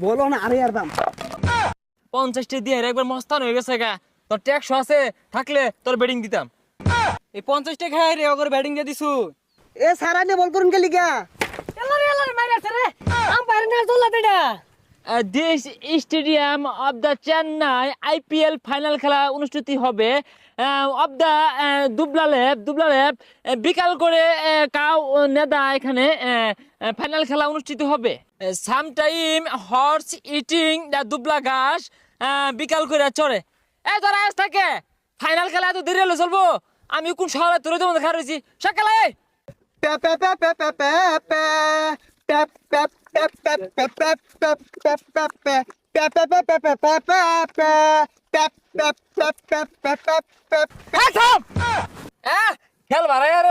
বলো না আরে আর দাম 50টা দিয়ে একবার মস্তান হয়ে গেছে গা। তোর ট্যাক্স আছে থাকলে তোর বেডিং দিতাম। এই 50 টাকা খাই রে ওগর ব্যাটিং দিয়ে দিছু। এ সারা নে বল করুন গেলি গা এলার মাইরাছে রে আম্পায়ার না চলা দেডা। This stadium of the Chennai IPL final খেলা অনুষ্ঠিত হবে অফ দ্য দুবলালেব বিকাল করে কাউ নেদা এখানে ফাইনাল খেলা অনুষ্ঠিত হবে। Sometime horse eating the Dubla ঘাস বিকাল করে চড়ে। তোরা আজ থাকে ফাইনাল খেলা এত দেরি হলে চলবো? আমি কোন শহরে তোর তোমার দেখা রয়েছি সকালে। খেল বাড়াই